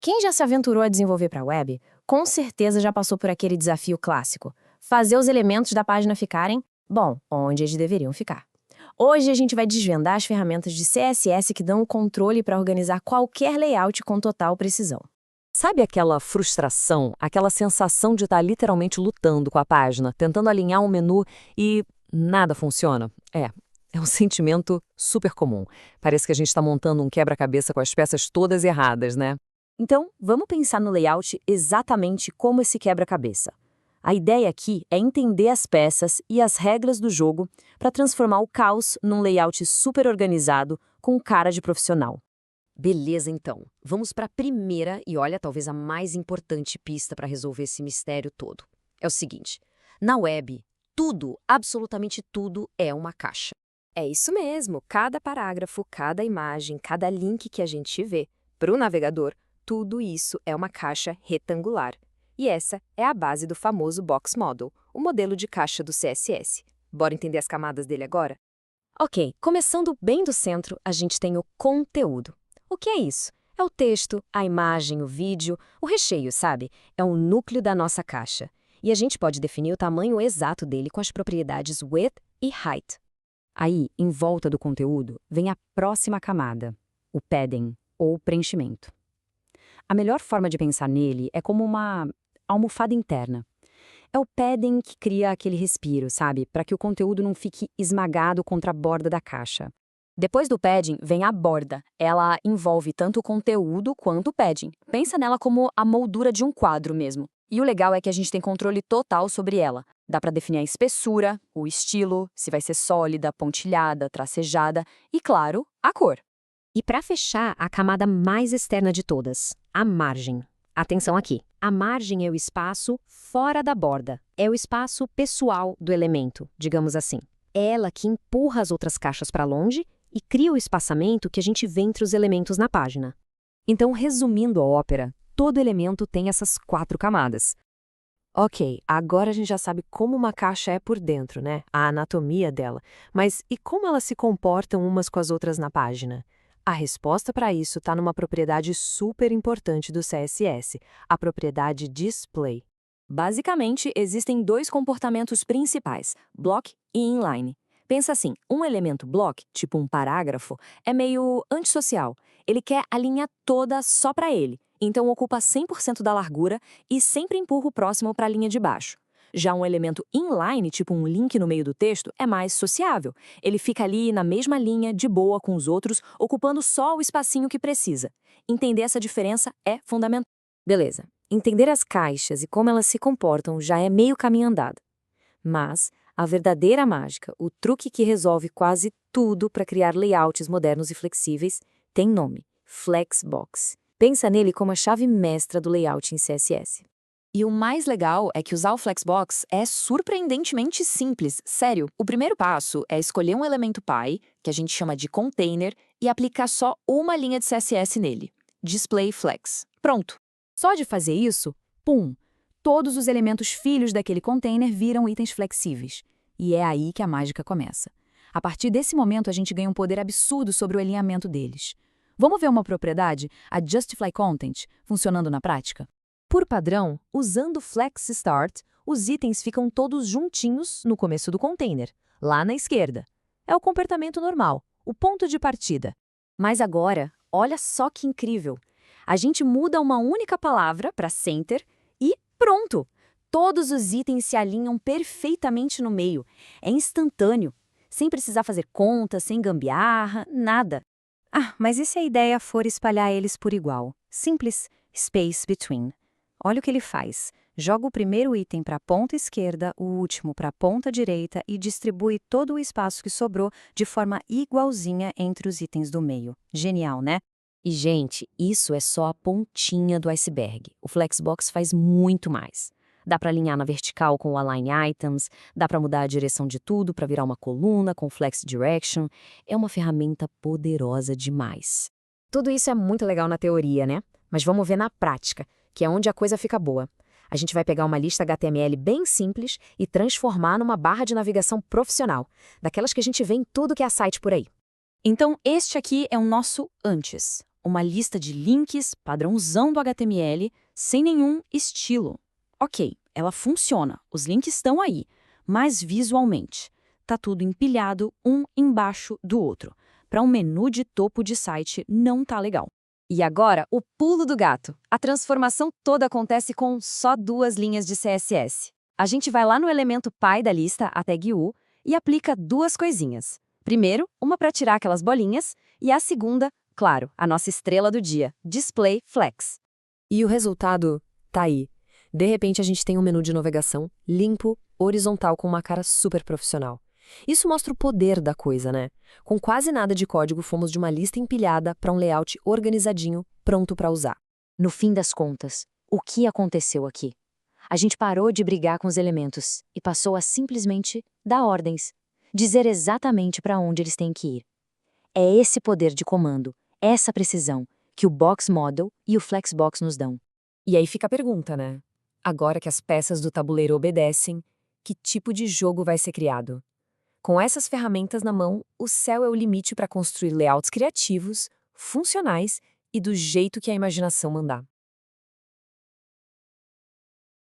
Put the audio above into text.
Quem já se aventurou a desenvolver para a web, com certeza já passou por aquele desafio clássico: fazer os elementos da página ficarem, bom, onde eles deveriam ficar. Hoje a gente vai desvendar as ferramentas de CSS que dão o controle para organizar qualquer layout com total precisão. Sabe aquela frustração, aquela sensação de estar literalmente lutando com a página, tentando alinhar um menu e nada funciona? É um sentimento super comum. Parece que a gente está montando um quebra-cabeça com as peças todas erradas, né? Então, vamos pensar no layout exatamente como esse quebra-cabeça. A ideia aqui é entender as peças e as regras do jogo para transformar o caos num layout super organizado com cara de profissional. Beleza, então. Vamos para a primeira e olha, talvez a mais importante pista para resolver esse mistério todo. É o seguinte: na web, tudo, absolutamente tudo, é uma caixa. É isso mesmo, cada parágrafo, cada imagem, cada link que a gente vê para o navegador, tudo isso é uma caixa retangular. E essa é a base do famoso Box Model, o modelo de caixa do CSS. Bora entender as camadas dele agora? Ok, começando bem do centro, a gente tem o conteúdo. O que é isso? É o texto, a imagem, o vídeo, o recheio, sabe? É o núcleo da nossa caixa. E a gente pode definir o tamanho exato dele com as propriedades width e height. Aí, em volta do conteúdo, vem a próxima camada, o padding, ou preenchimento. A melhor forma de pensar nele é como uma almofada interna. É o padding que cria aquele respiro, sabe? Para que o conteúdo não fique esmagado contra a borda da caixa. Depois do padding, vem a borda. Ela envolve tanto o conteúdo quanto o padding. Pensa nela como a moldura de um quadro mesmo. E o legal é que a gente tem controle total sobre ela. Dá para definir a espessura, o estilo, se vai ser sólida, pontilhada, tracejada e, claro, a cor. E para fechar, a camada mais externa de todas, a margem. Atenção aqui, a margem é o espaço fora da borda. É o espaço pessoal do elemento, digamos assim. É ela que empurra as outras caixas para longe e cria o espaçamento que a gente vê entre os elementos na página. Então, resumindo a ópera, todo elemento tem essas 4 camadas. Ok, agora a gente já sabe como uma caixa é por dentro, né? A anatomia dela. Mas e como elas se comportam umas com as outras na página? A resposta para isso está numa propriedade super importante do CSS, a propriedade display. Basicamente, existem 2 comportamentos principais, block e inline. Pensa assim, um elemento block, tipo um parágrafo, é meio antissocial. Ele quer a linha toda só para ele, então ocupa 100% da largura e sempre empurra o próximo para a linha de baixo. Já um elemento inline, tipo um link no meio do texto, é mais sociável. Ele fica ali na mesma linha, de boa com os outros, ocupando só o espacinho que precisa. Entender essa diferença é fundamental. Beleza, entender as caixas e como elas se comportam já é meio caminho andado. Mas a verdadeira mágica, o truque que resolve quase tudo para criar layouts modernos e flexíveis, tem nome: Flexbox. Pensa nele como a chave mestra do layout em CSS. E o mais legal é que usar o Flexbox é surpreendentemente simples. Sério, o primeiro passo é escolher um elemento pai, que a gente chama de container, e aplicar só uma linha de CSS nele. Display Flex. Pronto. Só de fazer isso, pum! Todos os elementos filhos daquele container viram itens flexíveis. E é aí que a mágica começa. A partir desse momento, a gente ganha um poder absurdo sobre o alinhamento deles. Vamos ver uma propriedade, a Justify Content, funcionando na prática? Por padrão, usando Flex Start, os itens ficam todos juntinhos no começo do container, lá na esquerda. É o comportamento normal, o ponto de partida. Mas agora, olha só que incrível! A gente muda uma única palavra para center e pronto! Todos os itens se alinham perfeitamente no meio. É instantâneo, sem precisar fazer conta, sem gambiarra, nada. Ah, mas e se a ideia for espalhar eles por igual? Simples, space between. Olha o que ele faz. Joga o primeiro item para a ponta esquerda, o último para a ponta direita e distribui todo o espaço que sobrou de forma igualzinha entre os itens do meio. Genial, né? E, gente, isso é só a pontinha do iceberg. O Flexbox faz muito mais. Dá para alinhar na vertical com o Align Items, dá para mudar a direção de tudo para virar uma coluna com Flex Direction. É uma ferramenta poderosa demais. Tudo isso é muito legal na teoria, né? Mas vamos ver na prática, que é onde a coisa fica boa. A gente vai pegar uma lista HTML bem simples e transformar numa barra de navegação profissional, daquelas que a gente vê em tudo que é site por aí. Então, este aqui é o nosso antes. uma lista de links, padrãozão do HTML, sem nenhum estilo. Ok, ela funciona, os links estão aí, mas visualmente, tá tudo empilhado um embaixo do outro. Para um menu de topo de site não tá legal. E agora, o pulo do gato. A transformação toda acontece com só 2 linhas de CSS. A gente vai lá no elemento pai da lista, a tag U, e aplica 2 coisinhas. Primeiro, uma para tirar aquelas bolinhas, e a segunda, claro, a nossa estrela do dia, Display Flex. E o resultado tá aí. De repente, a gente tem um menu de navegação limpo, horizontal, com uma cara super profissional. Isso mostra o poder da coisa, né? Com quase nada de código, fomos de uma lista empilhada para um layout organizadinho, pronto para usar. No fim das contas, o que aconteceu aqui? A gente parou de brigar com os elementos e passou a simplesmente dar ordens, dizer exatamente para onde eles têm que ir. É esse poder de comando, essa precisão, que o Box Model e o Flexbox nos dão. E aí fica a pergunta, né? Agora que as peças do tabuleiro obedecem, que tipo de jogo vai ser criado? Com essas ferramentas na mão, o céu é o limite para construir layouts criativos, funcionais e do jeito que a imaginação mandar.